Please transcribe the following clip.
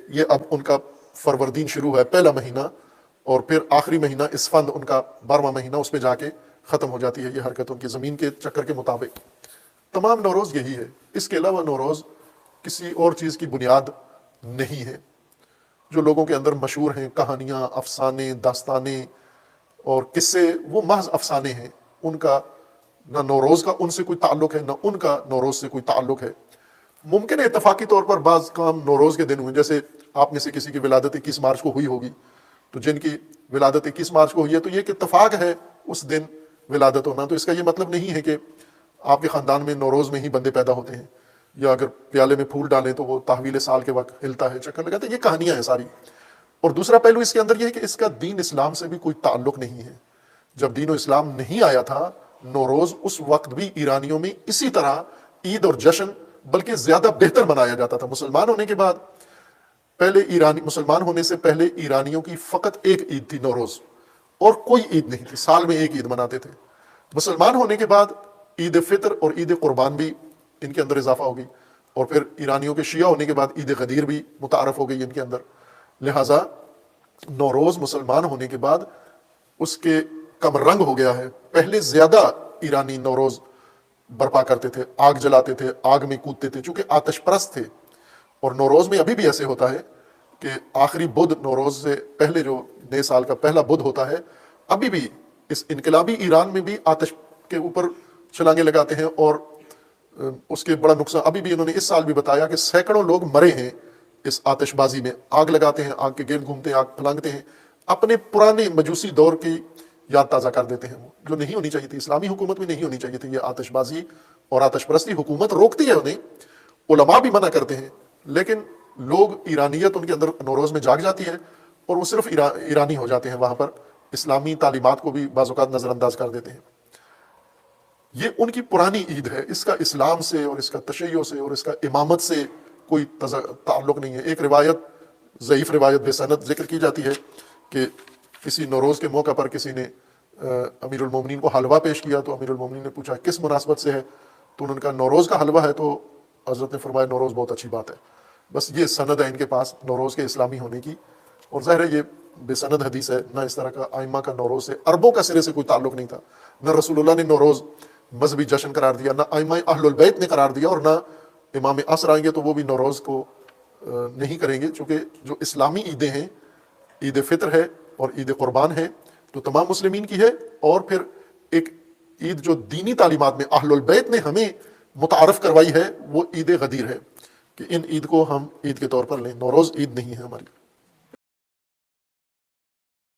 یہ اب ان کا فروردین شروع ہے پہلا مہینہ، اور پھر آخری مہینہ اسفند ان کا 12واں مہینہ، اس پہ جا کے ختم ہو جاتی ہے یہ حرکت ان کی زمین کے چکر کے مطابق۔ تمام نوروز یہی ہے، اس کے علاوہ نوروز کسی اور چیز کی بنیاد نہیں ہے۔ جو لوگوں کے اندر مشہور ہیں کہانیاں، افسانے، داستانیں اور قصے، وہ محض افسانے ہیں، ان کا نہ نوروز کا ان سے کوئی تعلق ہے، نہ ان کا نوروز سے کوئی تعلق ہے۔ ممکن ہے اتفاقی طور پر بعض کام نوروز کے دن ہوئے، جیسے آپ میں سے کسی کی ولادت 21 مارچ کو ہوئی ہوگی، تو جن کی ولادت 21 مارچ کو ہوئی ہے تو یہ ایک اتفاق ہے اس دن ولادت ہونا، تو اس کا یہ مطلب نہیں ہے کہ آپ کے خاندان میں نوروز میں ہی بندے پیدا ہوتے ہیں، یا اگر پیالے میں پھول ڈالیں تو وہ تحویل سال کے وقت ہلتا ہے، چکر لگاتا ہے۔ یہ کہانیاں ہیں ساری۔ اور دوسرا پہلو اس کے اندر یہ ہے کہ اس کا دین اسلام سے بھی کوئی تعلق نہیں ہے۔ جب دین و اسلام نہیں آیا تھا، نوروز اس وقت بھی ایرانیوں میں اسی طرح عید اور جشن بلکہ زیادہ بہتر منایا جاتا تھا۔ مسلمان ہونے کے بعد مسلمان ہونے سے پہلے ایرانیوں کی فقط ایک عید تھی، نوروز، اور کوئی عید نہیں تھی، سال میں ایک عید مناتے تھے۔ مسلمان ہونے کے بعد عید فطر اور عید قربان بھی ان کے اندر اضافہ ہو گئی، اور پھر ایرانیوں کے شیعہ ہونے کے بعد عید غدیر بھی متعارف ہو گئی ان کے اندر۔ لہٰذا نوروز مسلمان ہونے کے بعد اس کے کم رنگ ہو گیا ہے۔ پہلے زیادہ ایرانی نوروز برپا کرتے تھے، آگ جلاتے تھے، آگ میں کودتے تھے، چونکہ آتش پرست تھے۔ اور نوروز میں ابھی بھی ایسے ہوتا ہے کہ آخری بدھ، نوروز سے پہلے جو نئے سال کا پہلا بدھ ہوتا ہے، ابھی بھی اس انقلابی ایران میں بھی آتش کے اوپر چھلانگیں لگاتے ہیں، اور اس کے بڑا نقصان ابھی بھی انہوں نے اس سال بھی بتایا کہ سینکڑوں لوگ مرے ہیں اس آتش بازی میں۔ آگ لگاتے ہیں، آگ کے گرد گھومتے ہیں، آگ پھلانگتے ہیں، اپنے پرانے مجوسی دور کی یاد تازہ کر دیتے ہیں، جو نہیں ہونی چاہیے تھی۔ اسلامی حکومت میں نہیں ہونی چاہیے تھی یہ آتش بازی اور آتش پرستی۔ حکومت روکتی ہے انہیں، علماء بھی منع کرتے ہیں، لیکن لوگ، ایرانیت ان کے اندر نوروز میں جاگ جاتی ہے، اور وہ صرف ایرانی ہو جاتے ہیں، وہاں پر اسلامی تعلیمات کو بھی بعض اوقات نظر انداز کر دیتے ہیں۔ یہ ان کی پرانی عید ہے، اس کا اسلام سے اور اس کا تشیع سے اور اس کا امامت سے کوئی تعلق نہیں ہے۔ ایک روایت، ضعیف روایت بے سند ذکر کی جاتی ہے کہ کسی نوروز کے موقع پر کسی نے امیر المومنین کو حلوہ پیش کیا، تو امیر المومنین نے پوچھا کس مناسبت سے ہے، تو انہوں نے کہا نوروز کا حلوہ ہے، تو حضرت نے فرمایا نوروز بہت اچھی بات ہے۔ بس یہ سند ہے ان کے پاس نوروز کے اسلامی ہونے کی، اور ظاہر ہے یہ بے سند حدیث ہے۔ نہ اس طرح کا ائمہ کا نوروز سے عربوں کا سرے سے کوئی تعلق نہیں تھا، نہ رسول اللہ نے نوروز مذہبی جشن قرار دیا، نہ ائمہ اہل البیت نے قرار دیا، اور نہ امام عصر آئیں گے تو وہ بھی نوروز کو نہیں کریں گے، چونکہ جو اسلامی عیدیں ہیں، عید فطر ہے اور عید قربان ہے، تو تمام مسلمین کی ہے۔ اور پھر ایک عید جو دینی تعلیمات میں اہل البیت نے ہمیں متعارف کروائی ہے، وہ عید غدیر ہے، کہ ان عید کو ہم عید کے طور پر لیں۔ نوروز عید نہیں ہے ہماری۔